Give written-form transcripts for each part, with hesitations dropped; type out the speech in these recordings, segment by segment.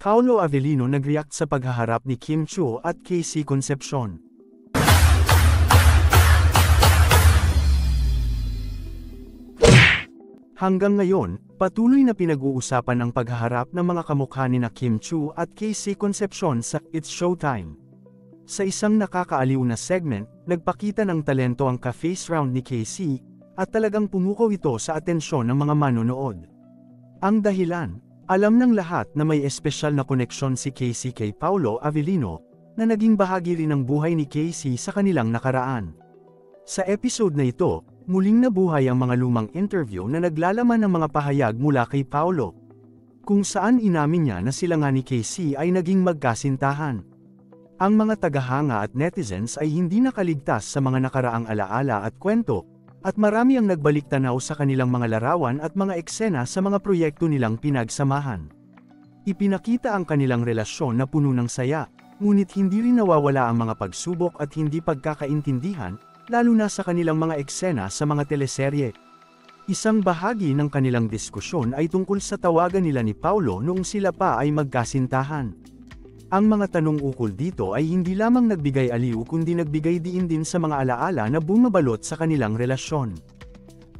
Paolo Avellino nag-react sa paghaharap ni Kim Chiu at Casey Concepcion. Hanggang ngayon, patuloy na pinag-uusapan ang paghaharap ng mga kamukha ni Kim Chiu at Casey Concepcion sa It's Showtime. Sa isang nakakaaliw na segment, nagpakita ng talento ang ka-face round ni Casey, at talagang pumukaw ito sa atensyon ng mga manonood. Ang dahilan, alam ng lahat na may espesyal na koneksyon si Casey kay Paolo Avellino, na naging bahagi rin ng buhay ni Casey sa kanilang nakaraan. Sa episode na ito, muling nabuhay ang mga lumang interview na naglalaman ng mga pahayag mula kay Paolo, kung saan inamin niya na sila nga ni Casey ay naging magkasintahan. Ang mga tagahanga at netizens ay hindi nakaligtas sa mga nakaraang alaala at kwento, at marami ang nagbalik-tanaw sa kanilang mga larawan at mga eksena sa mga proyekto nilang pinagsamahan. Ipinakita ang kanilang relasyon na puno ng saya, ngunit hindi rin nawawala ang mga pagsubok at hindi pagkakaintindihan, lalo na sa kanilang mga eksena sa mga teleserye. Isang bahagi ng kanilang diskusyon ay tungkol sa tawagan nila ni Paolo noong sila pa ay magkasintahan. Ang mga tanong ukol dito ay hindi lamang nagbigay aliw kundi nagbigay diin din sa mga alaala na bumabalot sa kanilang relasyon.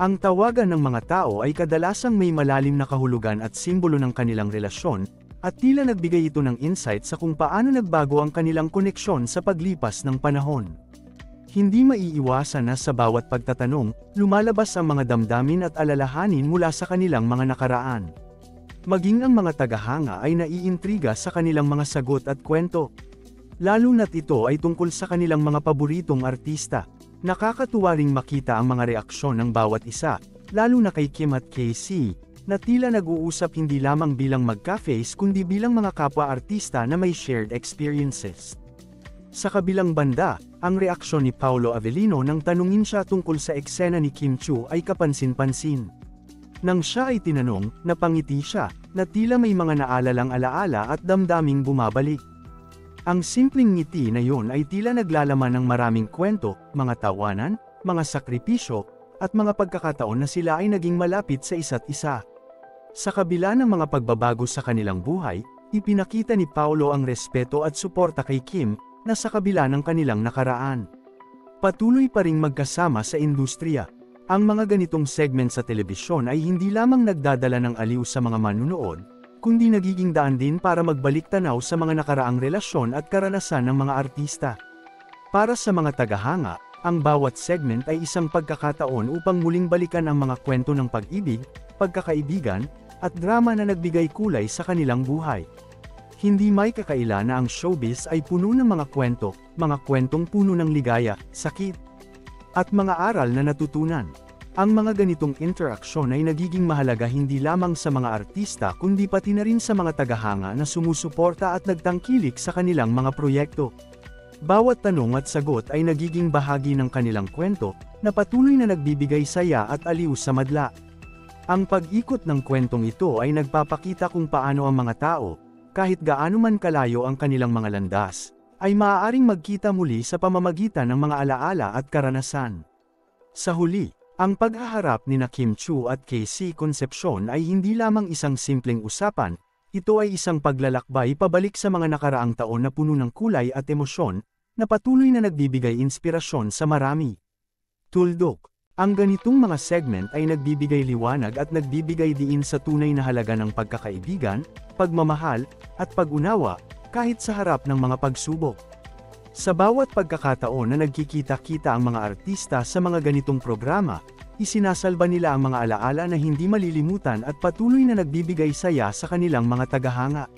Ang tawagan ng mga tao ay kadalasang may malalim na kahulugan at simbolo ng kanilang relasyon, at tila nagbigay ito ng insight sa kung paano nagbago ang kanilang koneksyon sa paglipas ng panahon. Hindi maiiwasan na sa bawat pagtatanong, lumalabas ang mga damdamin at alalahanin mula sa kanilang mga nakaraan. Maging ang mga tagahanga ay naiintriga sa kanilang mga sagot at kwento. Lalo na't ito ay tungkol sa kanilang mga paboritong artista. Nakakatuwa ring makita ang mga reaksyon ng bawat isa, lalo na kay Kim at Casey, na tila nag-uusap hindi lamang bilang magka-face kundi bilang mga kapwa-artista na may shared experiences. Sa kabilang banda, ang reaksyon ni Paolo Avellino nang tanungin siya tungkol sa eksena ni Kim Chiu ay kapansin-pansin. Nang siya ay tinanong, napangiti siya, na tila may mga naalalang alaala at damdaming bumabalik. Ang simpleng ngiti na yon ay tila naglalaman ng maraming kwento, mga tawanan, mga sakripisyo, at mga pagkakataon na sila ay naging malapit sa isa't isa. Sa kabila ng mga pagbabago sa kanilang buhay, ipinakita ni Paolo ang respeto at suporta kay Kim, na sa kabila ng kanilang nakaraan. Patuloy pa ring magkasama sa industriya. Ang mga ganitong segment sa telebisyon ay hindi lamang nagdadala ng aliw sa mga manunood, kundi nagiging daan din para magbalik-tanaw sa mga nakaraang relasyon at karanasan ng mga artista. Para sa mga tagahanga, ang bawat segment ay isang pagkakataon upang muling balikan ang mga kwento ng pag-ibig, pagkakaibigan, at drama na nagbigay kulay sa kanilang buhay. Hindi may kakaila na ang showbiz ay puno ng mga kwentong puno ng ligaya, sakit, at mga aral na natutunan. Ang mga ganitong interaksyon ay nagiging mahalaga hindi lamang sa mga artista kundi pati na rin sa mga tagahanga na sumusuporta at nagtangkilik sa kanilang mga proyekto. Bawat tanong at sagot ay nagiging bahagi ng kanilang kwento, na patuloy na nagbibigay saya at aliw sa madla. Ang pag-ikot ng kwentong ito ay nagpapakita kung paano ang mga tao, kahit gaano man kalayo ang kanilang mga landas, ay maaaring magkita muli sa pamamagitan ng mga alaala at karanasan. Sa huli, ang paghaharap ni Kim Chiu at Casey Concepcion ay hindi lamang isang simpleng usapan, ito ay isang paglalakbay pabalik sa mga nakaraang taon na puno ng kulay at emosyon, na patuloy na nagbibigay inspirasyon sa marami. Tuldok, ang ganitong mga segment ay nagbibigay liwanag at nagbibigay diin sa tunay na halaga ng pagkakaibigan, pagmamahal, at pag-unawa, kahit sa harap ng mga pagsubok. Sa bawat pagkakataon na nagkikita-kita ang mga artista sa mga ganitong programa, isinasalba nila ang mga alaala na hindi malilimutan at patuloy na nagbibigay saya sa kanilang mga tagahanga.